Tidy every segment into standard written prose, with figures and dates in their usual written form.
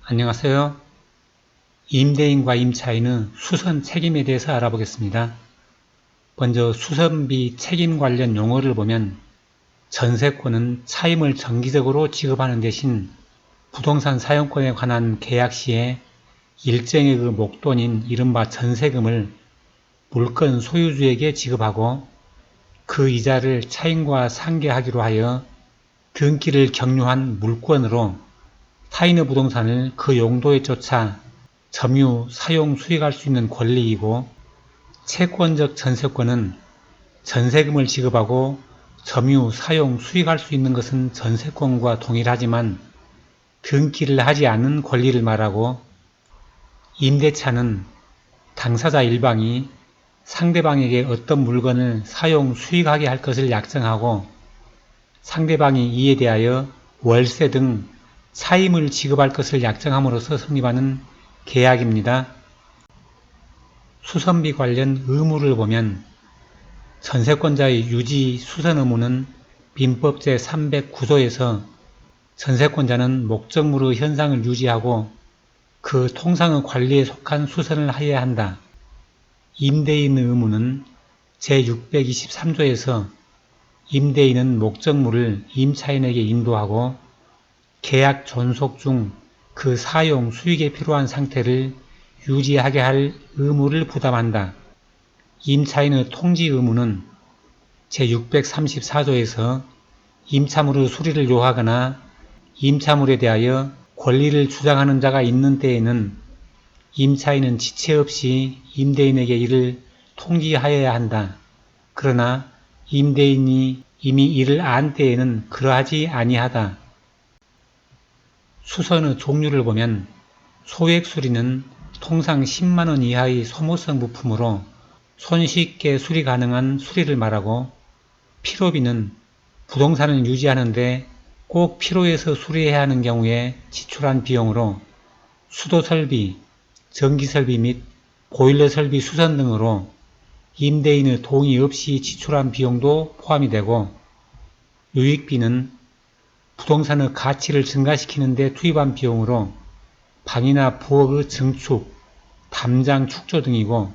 안녕하세요. 임대인과 임차인의 수선 책임에 대해서 알아보겠습니다. 먼저 수선비 책임 관련 용어를 보면 전세권은 차임을 정기적으로 지급하는 대신 부동산 사용권에 관한 계약 시에 일정의 그 목돈인 이른바 전세금을 물건 소유주에게 지급하고 그 이자를 차임과 상계하기로 하여 등기를 경료한 물권으로 타인의 부동산을 그 용도에 쫓아 점유, 사용, 수익할 수 있는 권리이고, 채권적 전세권은 전세금을 지급하고 점유, 사용, 수익할 수 있는 것은 전세권과 동일하지만 등기를 하지 않는 권리를 말하고, 임대차는 당사자 일방이 상대방에게 어떤 물건을 사용, 수익하게 할 것을 약정하고 상대방이 이에 대하여 월세 등 차임을 지급할 것을 약정함으로써 성립하는 계약입니다. 수선비 관련 의무를 보면 전세권자의 유지 수선 의무는 민법 제309조에서 전세권자는 목적물의 현상을 유지하고 그 통상의 관리에 속한 수선을 해야 한다. 임대인의 의무는 제623조에서 임대인은 목적물을 임차인에게 인도하고 계약 존속 중 그 사용, 수익에 필요한 상태를 유지하게 할 의무를 부담한다. 임차인의 통지 의무는 제634조에서 임차물의 수리를 요하거나 임차물에 대하여 권리를 주장하는 자가 있는 때에는 임차인은 지체 없이 임대인에게 이를 통지하여야 한다. 그러나 임대인이 이미 이를 안 때에는 그러하지 아니하다. 수선의 종류를 보면 소액 수리는 통상 10만원 이하의 소모성 부품으로 손쉽게 수리 가능한 수리를 말하고, 필요비는 부동산을 유지하는데 꼭 필요해서 수리해야 하는 경우에 지출한 비용으로 수도 설비, 전기 설비 및 보일러 설비 수선 등으로 임대인의 동의 없이 지출한 비용도 포함이 되고, 유익비는 부동산의 가치를 증가시키는 데 투입한 비용으로 방이나 부엌의 증축, 담장 축조 등이고,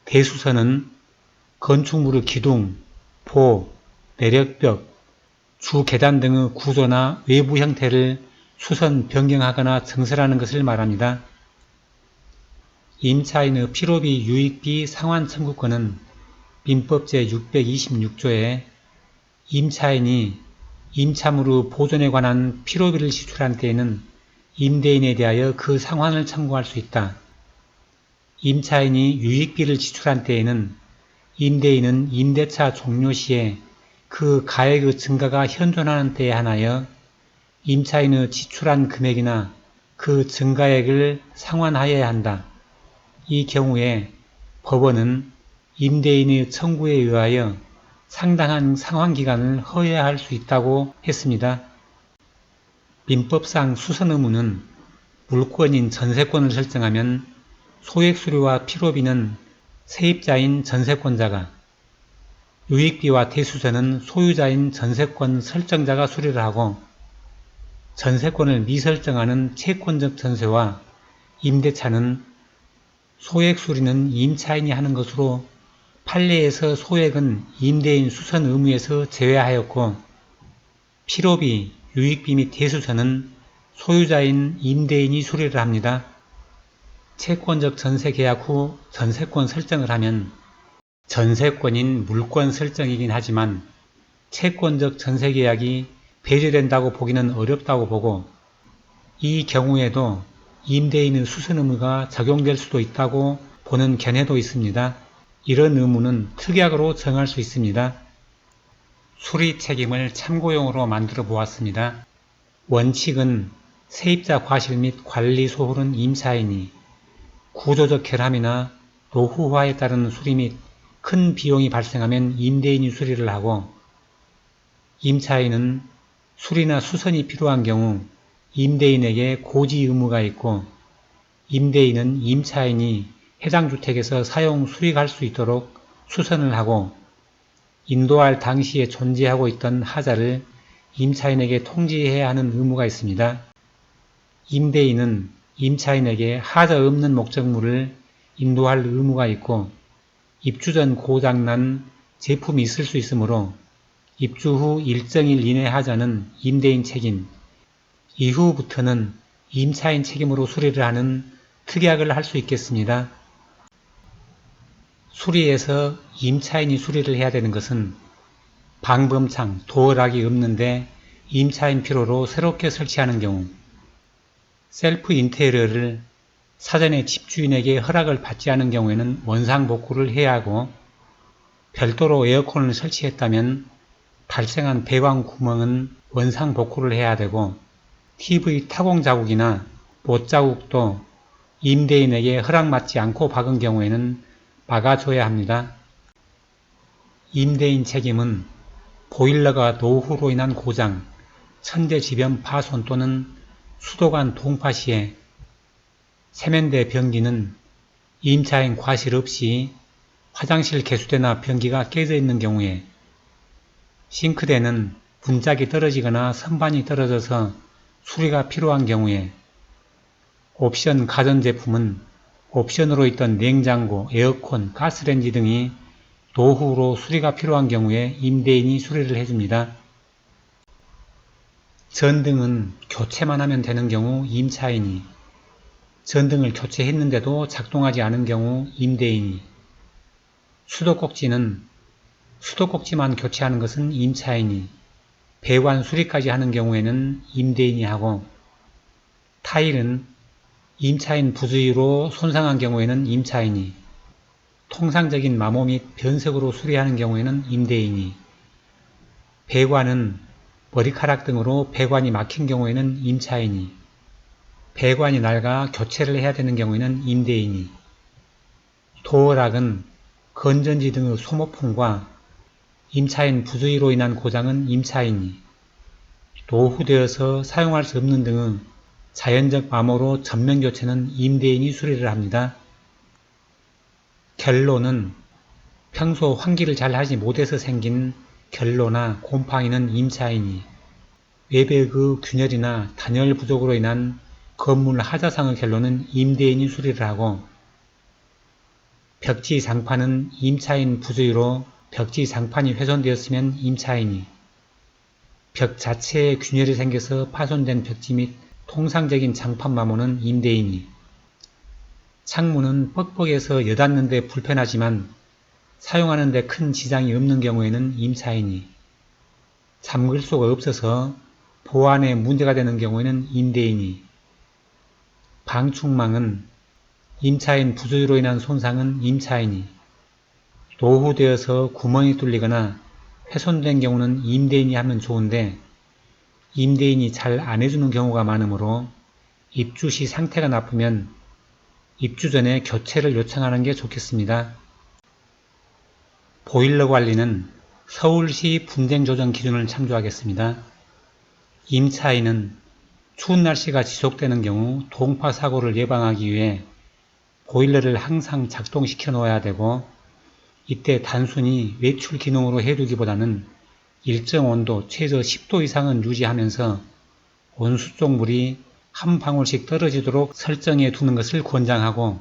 대수선은 건축물의 기둥, 보, 내력벽, 주 계단 등의 구조나 외부 형태를 수선 변경하거나 증설하는 것을 말합니다. 임차인의 필요비, 유익비 상환 청구권은 민법 제626조에 임차인이 임차물의 보존에 관한 필요비를 지출한 때에는 임대인에 대하여 그 상환을 청구할 수 있다. 임차인이 유익비를 지출한 때에는 임대인은 임대차 종료 시에 그 가액의 증가가 현존하는 때에 한하여 임차인의 지출한 금액이나 그 증가액을 상환하여야 한다. 이 경우에 법원은 임대인의 청구에 의하여 상당한 상환기간을 허용할 수 있다고 했습니다. 민법상 수선 의무는 물권인 전세권을 설정하면 소액수리와 필요비는 세입자인 전세권자가, 유익비와 대수선은 소유자인 전세권 설정자가 수리를 하고, 전세권을 미설정하는 채권적 전세와 임대차는 소액수리는 임차인이 하는 것으로 판례에서 소액은 임대인 수선 의무에서 제외하였고, 필요비, 유익비 및 대수선은 소유자인 임대인이 수리를 합니다. 채권적 전세 계약 후 전세권 설정을 하면 전세권인 물권 설정이긴 하지만 채권적 전세 계약이 배제된다고 보기는 어렵다고 보고, 이 경우에도 임대인의 수선 의무가 적용될 수도 있다고 보는 견해도 있습니다. 이런 의무는 특약으로 정할 수 있습니다. 수리 책임을 참고용으로 만들어 보았습니다. 원칙은 세입자 과실 및 관리 소홀은 임차인이, 구조적 결함이나 노후화에 따른 수리 및 큰 비용이 발생하면 임대인이 수리를 하고, 임차인은 수리나 수선이 필요한 경우 임대인에게 고지 의무가 있고, 임대인은 임차인이 해당 주택에서 사용 수익할 수 있도록 수선을 하고, 인도할 당시에 존재하고 있던 하자를 임차인에게 통지해야 하는 의무가 있습니다. 임대인은 임차인에게 하자 없는 목적물을 인도할 의무가 있고 입주 전 고장난 제품이 있을 수 있으므로 입주 후 일정일 이내 하자는 임대인 책임, 이후부터는 임차인 책임으로 수리를 하는 특약을 할 수 있겠습니다. 수리에서 임차인이 수리를 해야 되는 것은 방범창, 도어락이 없는데 임차인 필요로 새롭게 설치하는 경우, 셀프 인테리어를 사전에 집주인에게 허락을 받지 않은 경우에는 원상복구를 해야 하고, 별도로 에어컨을 설치했다면 발생한 배관 구멍은 원상복구를 해야 되고, TV 타공 자국이나 못 자국도 임대인에게 허락받지 않고 박은 경우에는 막아줘야 합니다. 임대인 책임은 보일러가 노후로 인한 고장, 천재지변 파손 또는 수도관 동파 시에 세면대 변기는 임차인 과실 없이 화장실 개수대나 변기가 깨져 있는 경우에, 싱크대는 문짝이 떨어지거나 선반이 떨어져서 수리가 필요한 경우에, 옵션 가전제품은 옵션으로 있던 냉장고, 에어컨, 가스레인지 등이 노후로 수리가 필요한 경우에 임대인이 수리를 해줍니다. 전등은 교체만 하면 되는 경우 임차인이, 전등을 교체했는데도 작동하지 않은 경우 임대인이, 수도꼭지는 수도꼭지만 교체하는 것은 임차인이, 배관 수리까지 하는 경우에는 임대인이 하고, 타일은 임차인 부주의로 손상한 경우에는 임차인이, 통상적인 마모 및 변색으로 수리하는 경우에는 임대인이, 배관은 머리카락 등으로 배관이 막힌 경우에는 임차인이, 배관이 낡아 교체를 해야 되는 경우에는 임대인이, 도어락은 건전지 등의 소모품과 임차인 부주의로 인한 고장은 임차인이, 노후되어서 사용할 수 없는 등의 자연적 마모로 전면교체는 임대인이 수리를 합니다. 결로는 평소 환기를 잘 하지 못해서 생긴 결로나 곰팡이는 임차인이, 외벽의 균열이나 단열 부족으로 인한 건물 하자상의 결로는 임대인이 수리를 하고, 벽지 장판은 임차인 부주의로 벽지 장판이 훼손되었으면 임차인이, 벽 자체에 균열이 생겨서 파손된 벽지 및 통상적인 장판 마모는 임대인이, 창문은 뻑뻑해서 여닫는 데 불편하지만 사용하는 데 큰 지장이 없는 경우에는 임차인이, 잠글 수가 없어서 보안에 문제가 되는 경우에는 임대인이, 방충망은 임차인 부주의로 인한 손상은 임차인이, 노후되어서 구멍이 뚫리거나 훼손된 경우는 임대인이 하면 좋은데 임대인이 잘 안 해주는 경우가 많으므로 입주 시 상태가 나쁘면 입주 전에 교체를 요청하는 게 좋겠습니다. 보일러 관리는 서울시 분쟁조정 기준을 참조하겠습니다. 임차인은 추운 날씨가 지속되는 경우 동파 사고를 예방하기 위해 보일러를 항상 작동시켜 놓아야 되고, 이때 단순히 외출 기능으로 해두기보다는 일정 온도 최저 10도 이상은 유지하면서 온수 쪽 물이 한 방울씩 떨어지도록 설정해 두는 것을 권장하고,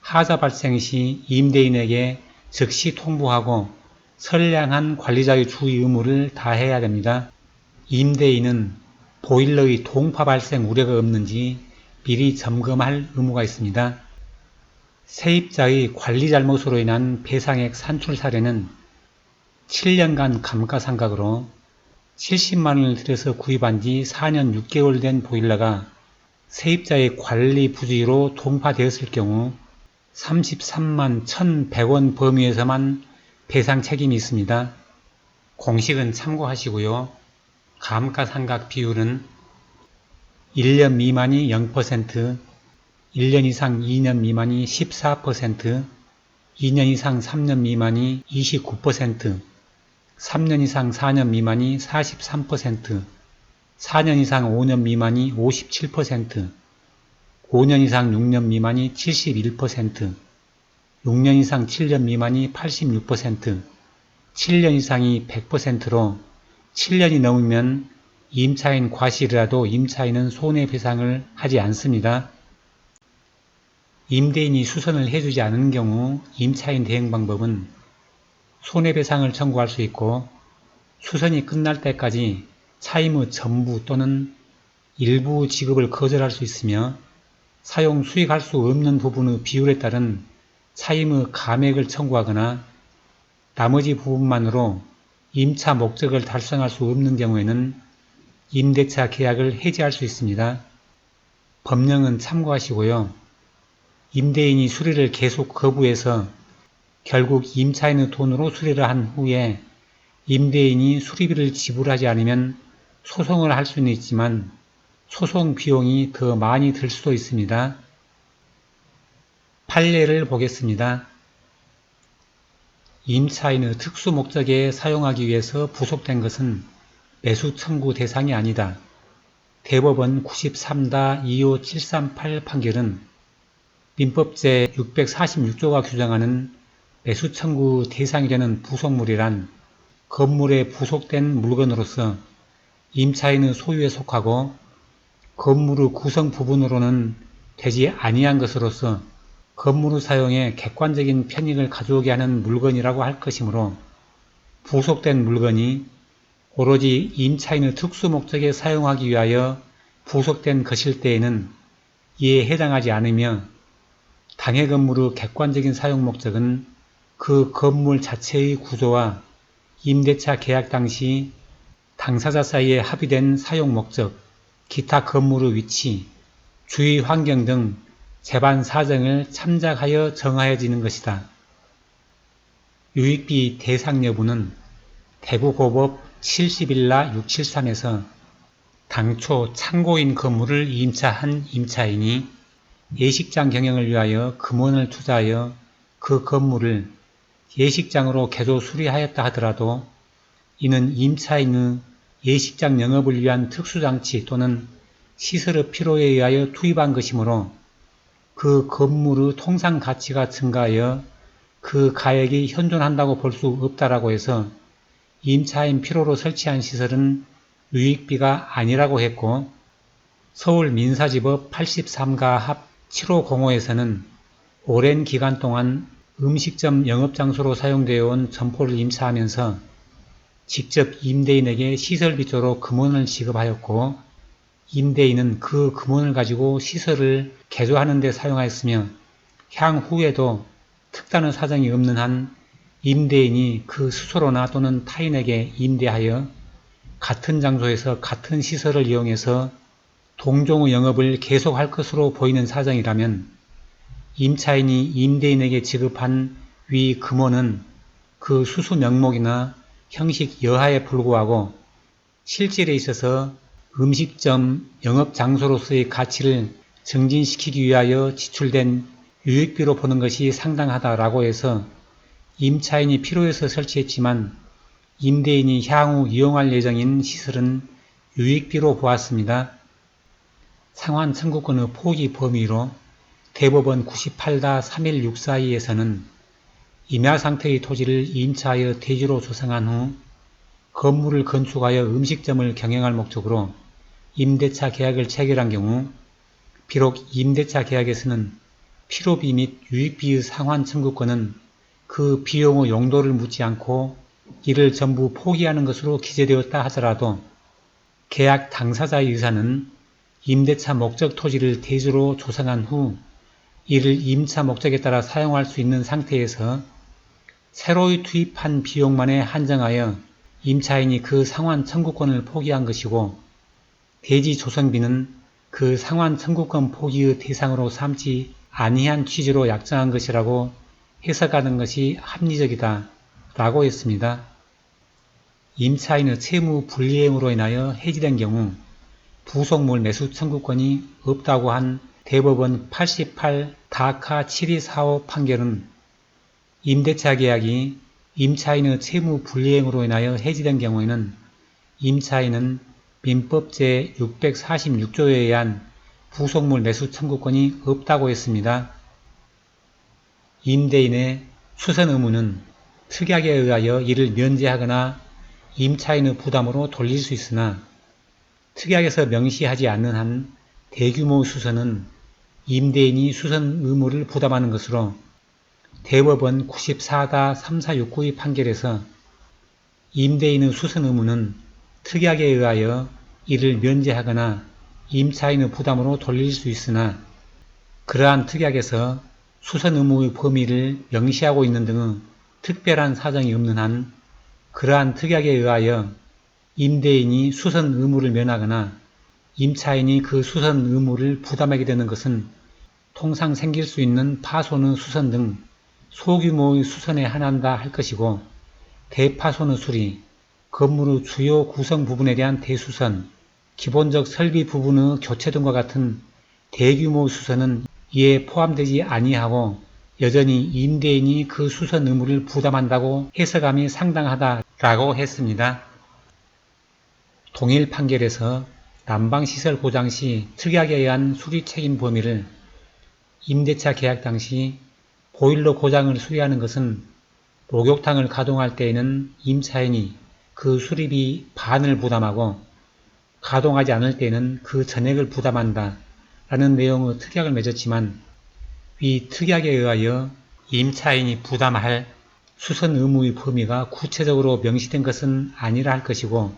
하자 발생 시 임대인에게 즉시 통보하고 선량한 관리자의 주의 의무를 다해야 됩니다. 임대인은 보일러의 동파 발생 우려가 없는지 미리 점검할 의무가 있습니다. 세입자의 관리 잘못으로 인한 배상액 산출 사례는 7년간 감가상각으로 70만원을 들여서 구입한 지 4년 6개월 된 보일러가 세입자의 관리 부주의로 동파되었을 경우 33만 1,100원 범위에서만 배상 책임이 있습니다. 공식은 참고하시고요. 감가상각 비율은 1년 미만이 0%, 1년 이상 2년 미만이 14%, 2년 이상 3년 미만이 29%, 3년 이상 4년 미만이 43%, 4년 이상 5년 미만이 57%, 5년 이상 6년 미만이 71%, 6년 이상 7년 미만이 86%, 7년 이상이 100%로 7년이 넘으면 임차인 과실이라도 임차인은 손해배상을 하지 않습니다. 임대인이 수선을 해주지 않은 경우 임차인 대응 방법은 손해배상을 청구할 수 있고 수선이 끝날 때까지 차임의 전부 또는 일부 지급을 거절할 수 있으며 사용 수익할 수 없는 부분의 비율에 따른 차임의 감액을 청구하거나 나머지 부분만으로 임차 목적을 달성할 수 없는 경우에는 임대차 계약을 해지할 수 있습니다. 법령은 참고하시고요. 임대인이 수리를 계속 거부해서 결국 임차인의 돈으로 수리를 한 후에 임대인이 수리비를 지불하지 않으면 소송을 할 수는 있지만 소송 비용이 더 많이 들 수도 있습니다. 판례를 보겠습니다. 임차인의 특수 목적에 사용하기 위해서 부속된 것은 매수 청구 대상이 아니다. 대법원 93-25738 판결은 민법 제646조가 규정하는 매수 청구 대상이 되는 부속물이란 건물에 부속된 물건으로서 임차인의 소유에 속하고 건물의 구성 부분으로는 되지 아니한 것으로서 건물의 사용에 객관적인 편익을 가져오게 하는 물건이라고 할 것이므로 부속된 물건이 오로지 임차인의 특수 목적에 사용하기 위하여 부속된 것일 때에는 이에 해당하지 않으며 당해 건물의 객관적인 사용 목적은 그 건물 자체의 구조와 임대차 계약 당시 당사자 사이에 합의된 사용 목적, 기타 건물의 위치, 주위 환경 등 재반 사정을 참작하여 정하여지는 것이다. 유익비 대상 여부는 대구고법 70일라 673에서 당초 창고인 건물을 임차한 임차인이 예식장 경영을 위하여 금원을 투자하여 그 건물을 예식장으로 개조 수리하였다 하더라도 이는 임차인의 예식장 영업을 위한 특수장치 또는 시설의 필요에 의하여 투입한 것이므로 그 건물의 통상 가치가 증가하여 그 가액이 현존한다고 볼 수 없다라고 해서 임차인 필요로 설치한 시설은 유익비가 아니라고 했고 서울민사지법 83가 합 7505에서는 오랜 기간 동안 음식점 영업장소로 사용되어 온 점포를 임차하면서 직접 임대인에게 시설비조로 금원을 지급하였고 임대인은 그 금원을 가지고 시설을 개조하는 데 사용하였으며 향후에도 특단의 사정이 없는 한 임대인이 그 스스로나 또는 타인에게 임대하여 같은 장소에서 같은 시설을 이용해서 동종의 영업을 계속할 것으로 보이는 사정이라면 임차인이 임대인에게 지급한 위 금원은 그 수수 명목이나 형식 여하에 불구하고 실질에 있어서 음식점 영업장소로서의 가치를 증진시키기 위하여 지출된 유익비로 보는 것이 상당하다라고 해서 임차인이 필요해서 설치했지만 임대인이 향후 이용할 예정인 시설은 유익비로 보았습니다. 상환 청구권의 포기 범위로 대법원 98-31642에서는 임야 상태의 토지를 임차하여 대지로 조성한 후 건물을 건축하여 음식점을 경영할 목적으로 임대차 계약을 체결한 경우 비록 임대차 계약에서는 필요비 및 유익비의 상환 청구권은 그 비용의 용도를 묻지 않고 이를 전부 포기하는 것으로 기재되었다 하더라도 계약 당사자의 의사는 임대차 목적 토지를 대지로 조성한 후 이를 임차 목적에 따라 사용할 수 있는 상태에서 새로이 투입한 비용만에 한정하여 임차인이 그 상환 청구권을 포기한 것이고 대지 조성비는 그 상환 청구권 포기의 대상으로 삼지 아니한 취지로 약정한 것이라고 해석하는 것이 합리적이다 라고 했습니다. 임차인의 채무 불이행으로 인하여 해지된 경우 부속물 매수 청구권이 없다고 한 대법원 88-7245 판결은 임대차 계약이 임차인의 채무 불이행으로 인하여 해지된 경우에는 임차인은 민법 제646조에 의한 부속물 매수 청구권이 없다고 했습니다. 임대인의 수선 의무는 특약에 의하여 이를 면제하거나 임차인의 부담으로 돌릴 수 있으나 특약에서 명시하지 않는 한 대규모 수선은 임대인이 수선 의무를 부담하는 것으로 대법원 94-3469의 판결에서 임대인의 수선 의무는 특약에 의하여 이를 면제하거나 임차인의 부담으로 돌릴 수 있으나 그러한 특약에서 수선 의무의 범위를 명시하고 있는 등의 특별한 사정이 없는 한 그러한 특약에 의하여 임대인이 수선 의무를 면하거나 임차인이 그 수선 의무를 부담하게 되는 것은 통상 생길 수 있는 파손의 수선 등 소규모의 수선에 한한다 할 것이고 대파손의 수리, 건물의 주요 구성 부분에 대한 대수선, 기본적 설비 부분의 교체 등과 같은 대규모 수선은 이에 포함되지 아니하고 여전히 임대인이 그 수선 의무를 부담한다고 해석함이 상당하다라고 했습니다. 동일 판결에서 난방시설 고장 시 특약에 의한 수리 책임 범위를 임대차 계약 당시 보일러 고장을 수리하는 것은 목욕탕을 가동할 때에는 임차인이 그 수리비 반을 부담하고 가동하지 않을 때에는 그 전액을 부담한다 라는 내용의 특약을 맺었지만 위 특약에 의하여 임차인이 부담할 수선 의무의 범위가 구체적으로 명시된 것은 아니라 할 것이고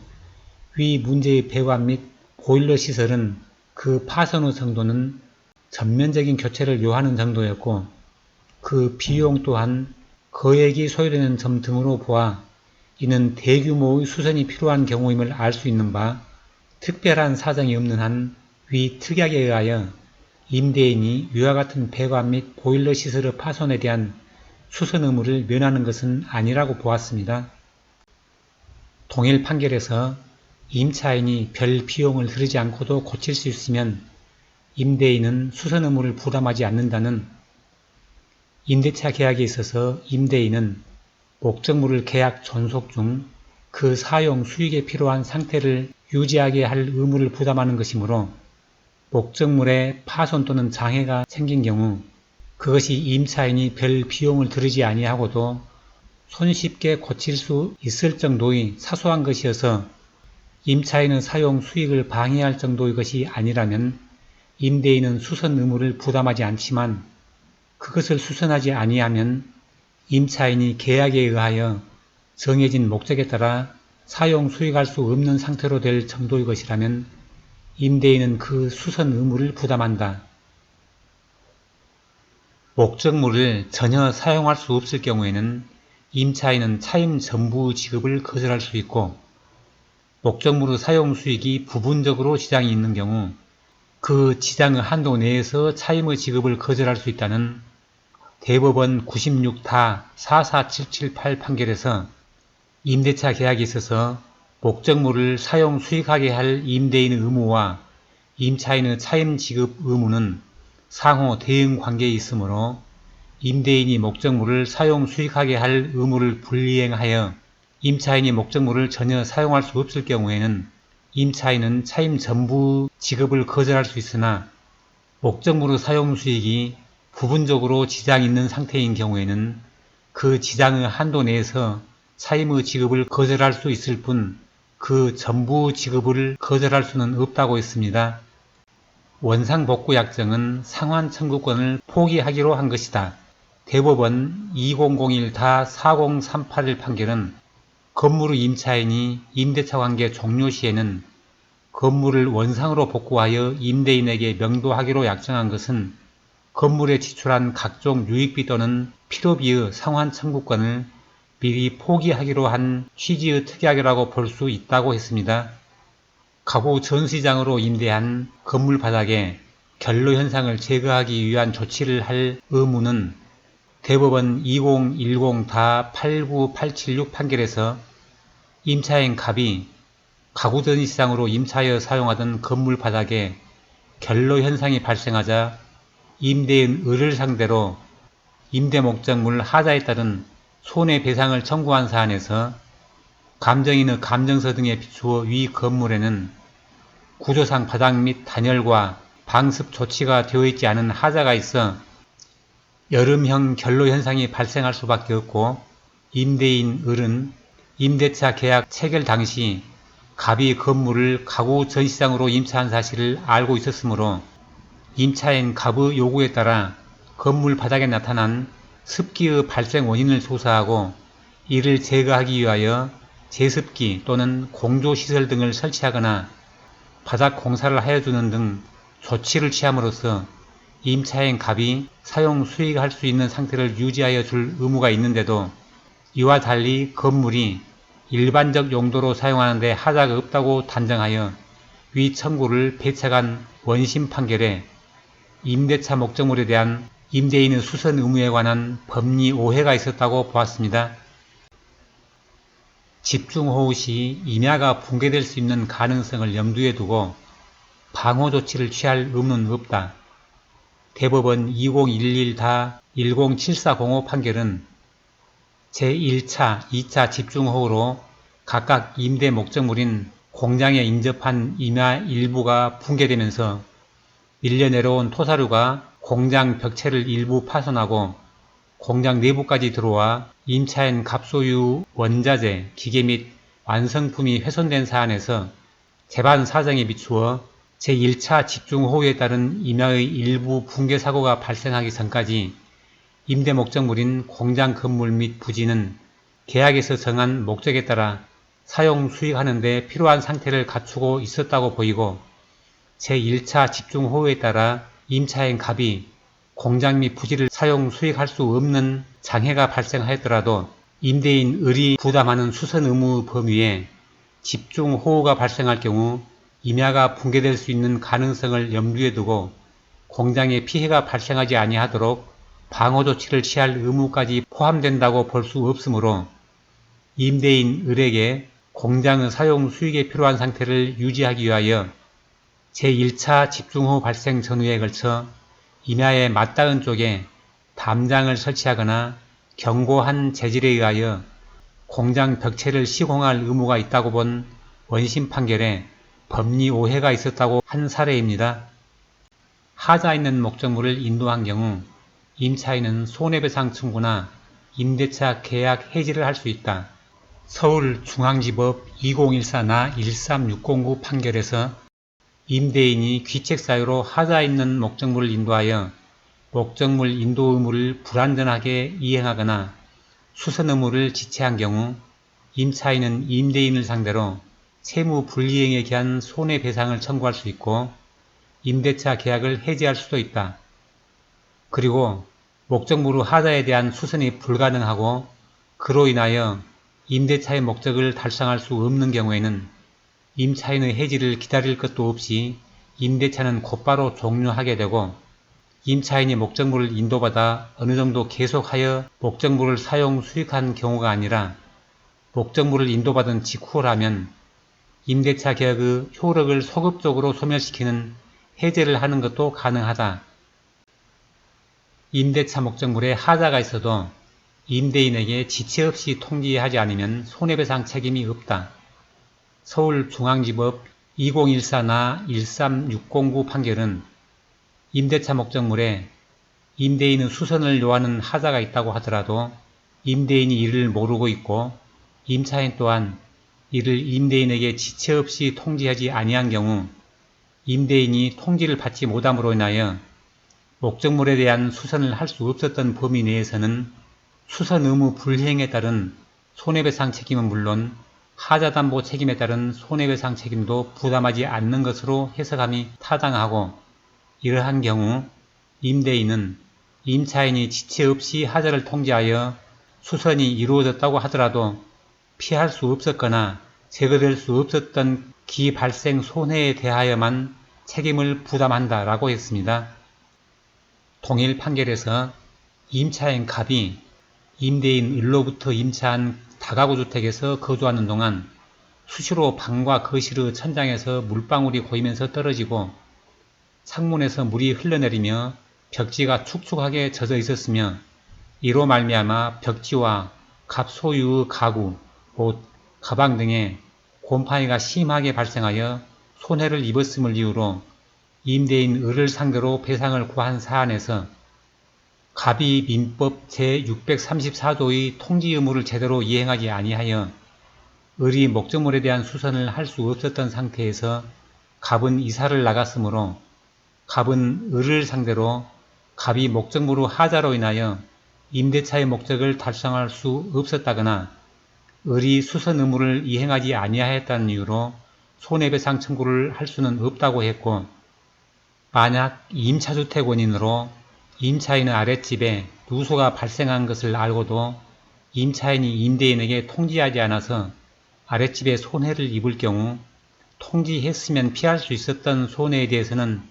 위 문제의 배관 및 보일러 시설은 그 파손의 정도는 전면적인 교체를 요하는 정도였고 그 비용 또한 거액이 소요되는 점 등으로 보아 이는 대규모의 수선이 필요한 경우임을 알 수 있는 바 특별한 사정이 없는 한 위 특약에 의하여 임대인이 위와 같은 배관 및 보일러 시설의 파손에 대한 수선 의무를 면하는 것은 아니라고 보았습니다. 동일 판결에서 임차인이 별 비용을 들이지 않고도 고칠 수 있으면 임대인은 수선 의무를 부담하지 않는다는 임대차 계약에 있어서 임대인은 목적물을 계약 존속 중 그 사용 수익에 필요한 상태를 유지하게 할 의무를 부담하는 것이므로 목적물에 파손 또는 장애가 생긴 경우 그것이 임차인이 별 비용을 들이지 아니하고도 손쉽게 고칠 수 있을 정도의 사소한 것이어서 임차인의 사용 수익을 방해할 정도의 것이 아니라면 임대인은 수선 의무를 부담하지 않지만 그것을 수선하지 아니하면 임차인이 계약에 의하여 정해진 목적에 따라 사용 수익할 수 없는 상태로 될 정도의 것이라면 임대인은 그 수선 의무를 부담한다. 목적물을 전혀 사용할 수 없을 경우에는 임차인은 차임 전부 지급을 거절할 수 있고 목적물의 사용 수익이 부분적으로 지장이 있는 경우 그 지장의 한도 내에서 차임의 지급을 거절할 수 있다는 대법원 96-44778 판결에서 임대차 계약에 있어서 목적물을 사용 수익하게 할 임대인의 의무와 임차인의 차임 지급 의무는 상호 대응 관계에 있으므로 임대인이 목적물을 사용 수익하게 할 의무를 불이행하여 임차인이 목적물을 전혀 사용할 수 없을 경우에는 임차인은 차임 전부 지급을 거절할 수 있으나 목적물의 사용 수익이 부분적으로 지장이 있는 상태인 경우에는 그 지장의 한도 내에서 차임의 지급을 거절할 수 있을 뿐 그 전부 지급을 거절할 수는 없다고 했습니다. 원상복구 약정은 상환청구권을 포기하기로 한 것이다. 대법원 2001-4038일 판결은 건물의 임차인이 임대차 관계 종료 시에는 건물을 원상으로 복구하여 임대인에게 명도하기로 약정한 것은 건물에 지출한 각종 유익비 또는 필요비의 상환 청구권을 미리 포기하기로 한 취지의 특약이라고 볼 수 있다고 했습니다. 가구 전시장으로 임대한 건물 바닥에 결로 현상을 제거하기 위한 조치를 할 의무는 대법원 2010-89876 판결에서 임차인 갑이 가구 전시장으로 임차하여 사용하던 건물 바닥에 결로 현상이 발생하자 임대인 을을 상대로 임대 목적물 하자에 따른 손해배상을 청구한 사안에서 감정인의 감정서 등에 비추어 위 건물에는 구조상 바닥 및 단열과 방습 조치가 되어 있지 않은 하자가 있어 여름형 결로 현상이 발생할 수밖에 없고 임대인 을은 임대차 계약 체결 당시 갑이 건물을 가구 전시장으로 임차한 사실을 알고 있었으므로 임차인 갑의 요구에 따라 건물 바닥에 나타난 습기의 발생 원인을 조사하고 이를 제거하기 위하여 제습기 또는 공조시설 등을 설치하거나 바닥 공사를 하여주는 등 조치를 취함으로써 임차인 갑이 사용 수익할 수 있는 상태를 유지하여 줄 의무가 있는데도 이와 달리 건물이 일반적 용도로 사용하는 데 하자가 없다고 단정하여 위 청구를 배척한 원심 판결에 임대차 목적물에 대한 임대인의 수선 의무에 관한 법리 오해가 있었다고 보았습니다. 집중호우 시 임야가 붕괴될 수 있는 가능성을 염두에 두고 방호 조치를 취할 의무는 없다. 대법원 2011-107405 판결은 제1차, 2차 집중호우로 각각 임대 목적물인 공장에 인접한 임야 일부가 붕괴되면서 밀려 내려온 토사류가 공장 벽체를 일부 파손하고 공장 내부까지 들어와 임차인 갑 소유 원자재, 기계 및 완성품이 훼손된 사안에서 재반 사정에 비추어 제1차 집중호우에 따른 임야의 일부 붕괴 사고가 발생하기 전까지 임대 목적물인 공장 건물 및 부지는 계약에서 정한 목적에 따라 사용 수익하는 데 필요한 상태를 갖추고 있었다고 보이고 제1차 집중호우에 따라 임차인 갑이 공장 및 부지를 사용 수익할 수 없는 장애가 발생하였더라도 임대인 을이 부담하는 수선 의무 범위에 집중호우가 발생할 경우 임야가 붕괴될 수 있는 가능성을 염두에 두고 공장에 피해가 발생하지 아니하도록 방호 조치를 취할 의무까지 포함된다고 볼 수 없으므로 임대인 을에게 공장의 사용 수익에 필요한 상태를 유지하기 위하여 제1차 집중호우 발생 전후에 걸쳐 임야에 맞닿은 쪽에 담장을 설치하거나 견고한 재질에 의하여 공장 벽체를 시공할 의무가 있다고 본 원심 판결에 법리 오해가 있었다고 한 사례입니다. 하자 있는 목적물을 인도한 경우 임차인은 손해배상 청구나 임대차 계약 해지를 할 수 있다. 서울중앙지법 2014-13609 판결에서 임대인이 귀책 사유로 하자 있는 목적물을 인도하여 목적물 인도 의무를 불완전하게 이행하거나 수선 의무를 지체한 경우 임차인은 임대인을 상대로 채무 불이행에 기한 손해배상을 청구할 수 있고 임대차 계약을 해지할 수도 있다. 그리고 목적물의 하자에 대한 수선이 불가능하고 그로 인하여 임대차의 목적을 달성할 수 없는 경우에는 임차인의 해지를 기다릴 것도 없이 임대차는 곧바로 종료하게 되고 임차인이 목적물을 인도받아 어느 정도 계속하여 목적물을 사용 수익한 경우가 아니라 목적물을 인도받은 직후라면 임대차 계약의 효력을 소급적으로 소멸시키는 해제를 하는 것도 가능하다. 임대차 목적물에 하자가 있어도 임대인에게 지체 없이 통지하지 않으면 손해배상 책임이 없다. 서울중앙지법 2014-13609 판결은 임대차 목적물에 임대인의 수선을 요하는 하자가 있다고 하더라도 임대인이 이를 모르고 있고 임차인 또한 이를 임대인에게 지체 없이 통지하지 아니한 경우 임대인이 통지를 받지 못함으로 인하여 목적물에 대한 수선을 할 수 없었던 범위 내에서는 수선 의무 불이행에 따른 손해배상 책임은 물론 하자담보 책임에 따른 손해배상 책임도 부담하지 않는 것으로 해석함이 타당하고 이러한 경우 임대인은 임차인이 지체 없이 하자를 통지하여 수선이 이루어졌다고 하더라도 피할 수 없었거나 제거될 수 없었던 기발생 손해에 대하여만 책임을 부담한다라고 했습니다. 동일 판결에서 임차인 갑이 임대인 을로부터 임차한 다가구 주택에서 거주하는 동안 수시로 방과 거실의 천장에서 물방울이 고이면서 떨어지고 창문에서 물이 흘러내리며 벽지가 축축하게 젖어 있었으며 이로 말미암아 벽지와 갑 소유의 가구, 옷, 가방 등에 곰팡이가 심하게 발생하여 손해를 입었음을 이유로 임대인 을을 상대로 배상을 구한 사안에서 갑이 민법 제634조의 통지 의무를 제대로 이행하지 아니하여 을이 목적물에 대한 수선을 할 수 없었던 상태에서 갑은 이사를 나갔으므로 갑은 을을 상대로 갑이 목적물의 하자로 인하여 임대차의 목적을 달성할 수 없었다거나 을이 수선 의무를 이행하지 아니하였다는 이유로 손해배상 청구를 할 수는 없다고 했고, 만약 임차주택 원인으로 임차인의 아랫집에 누수가 발생한 것을 알고도 임차인이 임대인에게 통지하지 않아서 아랫집에 손해를 입을 경우 통지했으면 피할 수 있었던 손해에 대해서는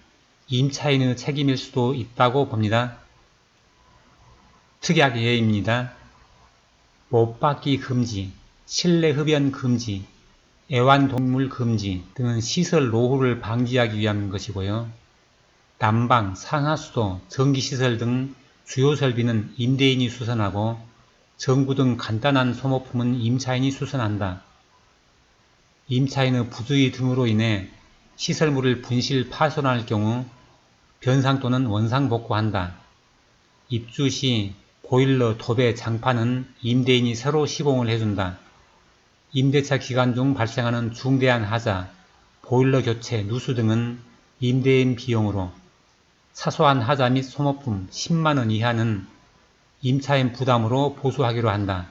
임차인의 책임일 수도 있다고 봅니다. 특약 예입니다. 못 받기 금지, 실내 흡연 금지, 애완동물 금지 등은 시설 노후를 방지하기 위한 것이고요. 난방, 상하수도, 전기시설 등 주요 설비는 임대인이 수선하고 전구 등 간단한 소모품은 임차인이 수선한다. 임차인의 부주의 등으로 인해 시설물을 분실 파손할 경우 변상 또는 원상 복구한다. 입주 시 보일러, 도배, 장판은 임대인이 새로 시공을 해준다. 임대차 기간 중 발생하는 중대한 하자, 보일러 교체, 누수 등은 임대인 비용으로, 사소한 하자 및 소모품 10만원 이하는 임차인 부담으로 보수하기로 한다.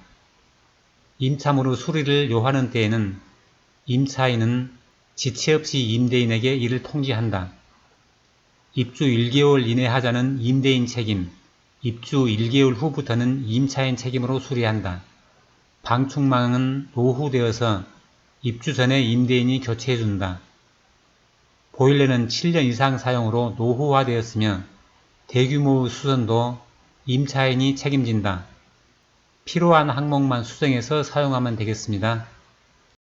임차물의 수리를 요하는 때에는 임차인은 지체 없이 임대인에게 이를 통지한다. 입주 1개월 이내 하자는 임대인 책임, 입주 1개월 후부터는 임차인 책임으로 수리한다. 방충망은 노후되어서 입주 전에 임대인이 교체해준다. 보일러는 7년 이상 사용으로 노후화되었으며 대규모의 수선도 임차인이 책임진다. 필요한 항목만 수정해서 사용하면 되겠습니다.